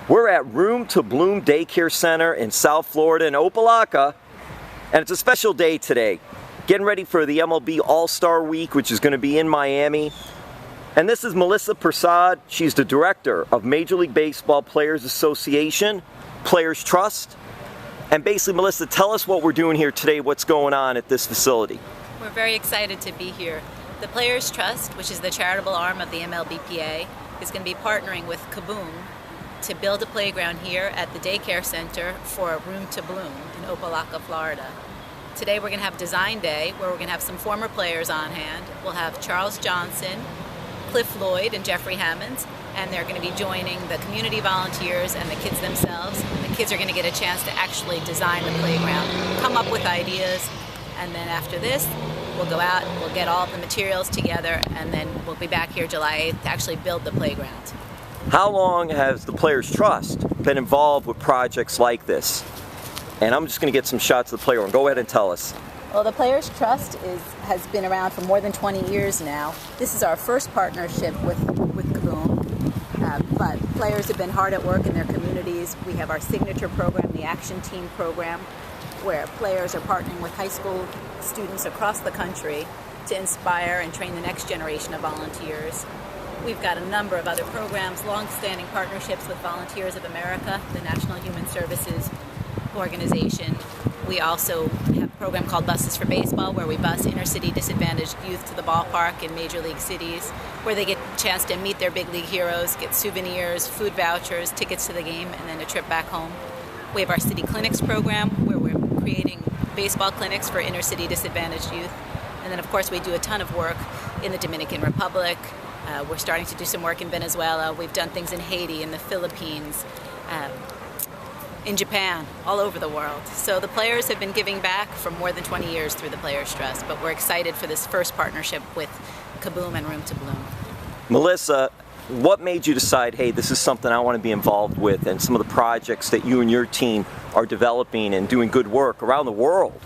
We're at Room2Bloom Daycare Center in South Florida in Opa-locka, and it's a special day today. Getting ready for the MLB All-Star Week, which is going to be in Miami. And this is Melissa Persaud. She's the director of Major League Baseball Players Association, Players Trust. And basically, Melissa, tell us what we're doing here today, what's going on at this facility. We're very excited to be here. The Players Trust, which is the charitable arm of the MLBPA, is going to be partnering with KaBOOM to build a playground here at the daycare center for Room2Bloom in Opa-locka, Florida. Today we're going to have Design Day, where we're going to have some former players on hand. We'll have Charles Johnson, Cliff Floyd, and Jeffrey Hammonds, and they're going to be joining the community volunteers and the kids themselves. The kids are going to get a chance to actually design the playground, come up with ideas, and then after this, we'll go out, we'll get all the materials together, and then we'll be back here July 8th to actually build the playground. How long has the Players Trust been involved with projects like this? And I'm just going to get some shots of the playground. Go ahead and tell us. Well, the Players Trust has been around for more than 20 years now. This is our first partnership with KaBOOM, but players have been hard at work in their communities. We have our signature program, the Action Team program, where players are partnering with high school students across the country to inspire and train the next generation of volunteers. We've got a number of other programs, long-standing partnerships with Volunteers of America, the National Human Services organization. We also have a program called Buses for Baseball, where we bus inner-city disadvantaged youth to the ballpark in major league cities, where they get a chance to meet their big league heroes, get souvenirs, food vouchers, tickets to the game, and then a trip back home. We have our City Clinics program, where we're creating baseball clinics for inner-city disadvantaged youth. And then, of course, we do a ton of work in the Dominican Republic. We're starting to do some work in Venezuela. We've done things in Haiti, in the Philippines, in Japan, all over the world. So the players have been giving back for more than 20 years through the Players Trust, but we're excited for this first partnership with KaBOOM and Room2Bloom. Melissa, what made you decide, hey, this is something I want to be involved with, and some of the projects that you and your team are developing and doing good work around the world?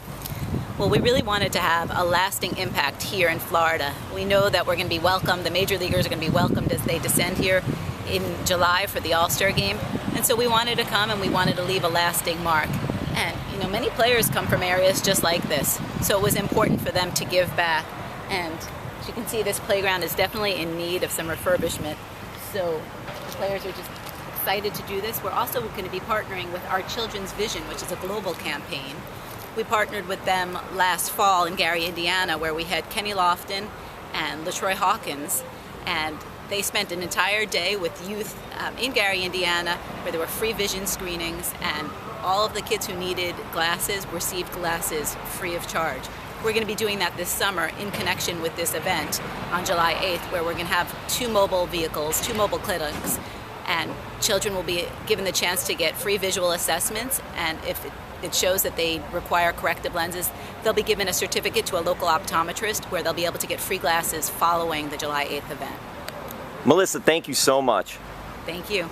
Well, we really wanted to have a lasting impact here in Florida. We know that we're going to be welcomed, the major leaguers are going to be welcomed as they descend here in July for the All-Star game. And so we wanted to come and we wanted to leave a lasting mark. And, you know, many players come from areas just like this. So it was important for them to give back. And as you can see, this playground is definitely in need of some refurbishment. So the players are just excited to do this. We're also going to be partnering with Our Children's Vision, which is a global campaign. We partnered with them last fall in Gary, Indiana, where we had Kenny Lofton and LaTroy Hawkins, and they spent an entire day with youth in Gary, Indiana, where there were free vision screenings, and all of the kids who needed glasses received glasses free of charge. We're going to be doing that this summer in connection with this event on July 8th, where we're going to have two mobile vehicles, two mobile clinics, and children will be given the chance to get free visual assessments, and if it shows that they require corrective lenses, they'll be given a certificate to a local optometrist where they'll be able to get free glasses following the July 8th event. Melissa, thank you so much. Thank you.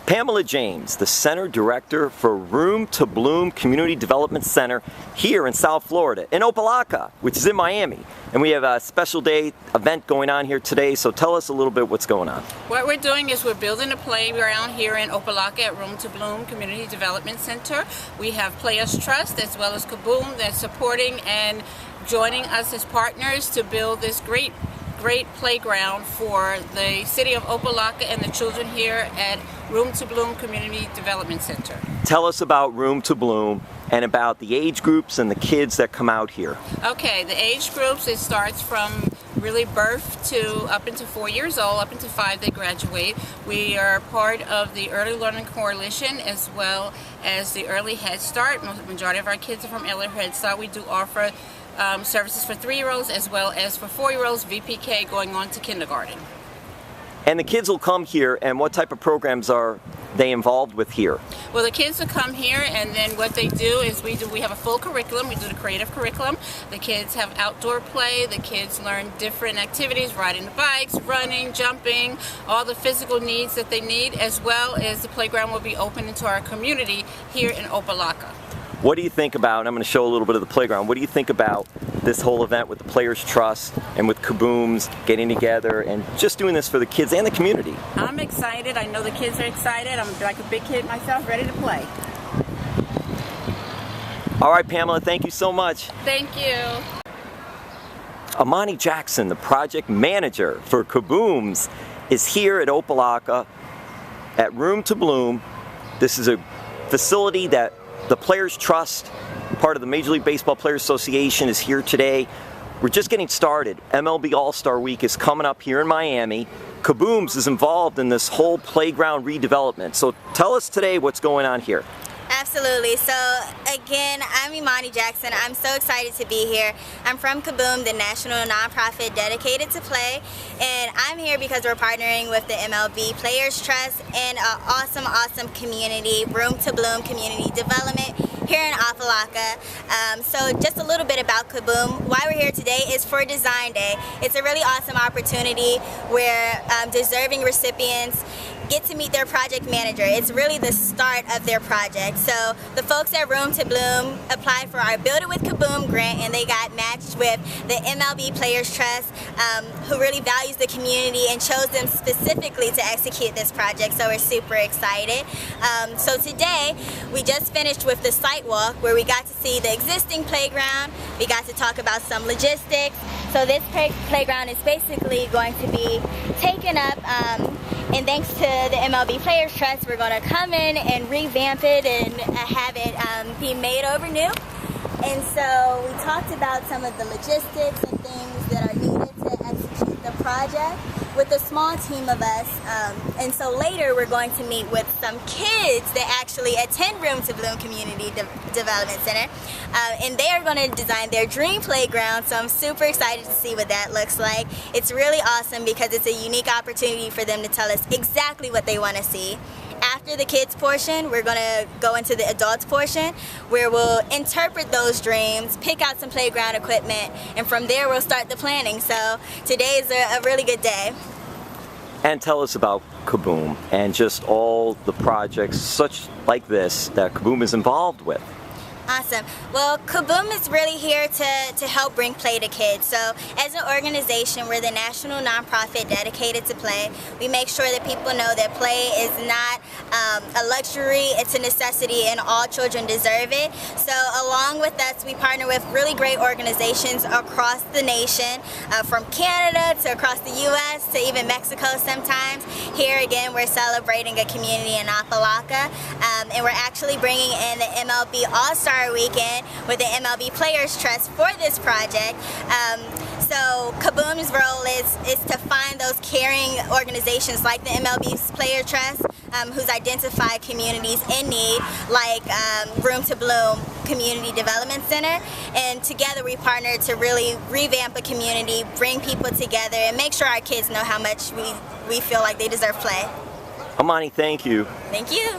Pamela James, the Center Director for Room2Bloom Community Development Center here in South Florida, in Opa-locka, which is in Miami. And we have a special day event going on here today, so tell us a little bit what's going on. What we're doing is we're building a playground here in Opa-locka at Room2Bloom Community Development Center. We have Players Trust as well as KaBOOM that's supporting and joining us as partners to build this great playground for the city of Opa-locka and the children here at Room2Bloom Community Development Center. Tell us about Room2Bloom and about the age groups and the kids that come out here. Okay, the age groups, it starts from really birth to up into 4 years old, up into 5 they graduate. We are part of the Early Learning Coalition as well as the Early Head Start. The majority of our kids are from Early Head Start. We do offer services for 3-year-olds as well as for 4-year-olds, VPK going on to kindergarten. And the kids will come here, and what type of programs are they involved with here? Well, the kids will come here, and then what they do is we have a full curriculum. We do the creative curriculum. The kids have outdoor play. The kids learn different activities, riding the bikes, running, jumping, all the physical needs that they need, as well as the playground will be open into our community here in Opa-locka. What do you think about, and I'm going to show a little bit of the playground, what do you think about this whole event with the Players Trust and with KaBOOMs getting together and just doing this for the kids and the community? I'm excited. I know the kids are excited. I'm like a big kid myself, ready to play. All right, Pamela, thank you so much. Thank you. Imani Jackson, the project manager for KaBOOMs, is here at Opa-locka at Room2Bloom. This is a facility that the Players Trust, part of the Major League Baseball Players Association, is here today. We're just getting started. MLB All-Star Week is coming up here in Miami. KaBOOMs is involved in this whole playground redevelopment. So tell us today what's going on here. Absolutely. So again, I'm Imani Jackson. I'm so excited to be here. I'm from KaBOOM, the national nonprofit dedicated to play, and I'm here because we're partnering with the MLB Players Trust and an awesome community, Room2Bloom Community Development here in Opa-locka. So just a little bit about KaBOOM. Why we're here today is for Design Day. It's a really awesome opportunity where deserving recipients get to meet their project manager. It's really the start of their project. So the folks at Room2Bloom applied for our Build It with KaBOOM grant, and they got matched with the MLB Players Trust, who really values the community and chose them specifically to execute this project. So we're super excited. So today we just finished with the site walk where we got to see the existing playground. We got to talk about some logistics. So this playground is basically going to be taken up, and thanks to the MLB Players Trust, we're going to come in and revamp it and have it be made over new. And so we talked about some of the logistics and things that are needed to execute the project with a small team of us. And so later we're going to meet with some kids that actually attend Room2Bloom Community Development Center. And they are going to design their dream playground, so I'm super excited to see what that looks like. It's really awesome because it's a unique opportunity for them to tell us exactly what they want to see. After the kids portion, we're going to go into the adults portion where we'll interpret those dreams, pick out some playground equipment, and from there we'll start the planning. So today is a really good day. And tell us about KaBOOM and just all the projects such like this that KaBOOM is involved with. Awesome. Well, KaBOOM is really here to help bring play to kids. So as an organization, we're the national nonprofit dedicated to play. We make sure that people know that play is not a luxury, it's a necessity, and all children deserve it. So along with us, we partner with really great organizations across the nation, from Canada to across the U.S. to even Mexico sometimes. Here again, we're celebrating a community in Opa-locka, and we're actually bringing in the MLB All-Star weekend with the MLB Players Trust for this project. So KaBOOM's role is to find those caring organizations like the MLB Players Trust, who's identified communities in need, like Room2Bloom Community Development Center, and together we partner to really revamp a community, bring people together, and make sure our kids know how much we feel like they deserve play. Imani, thank you. Thank you.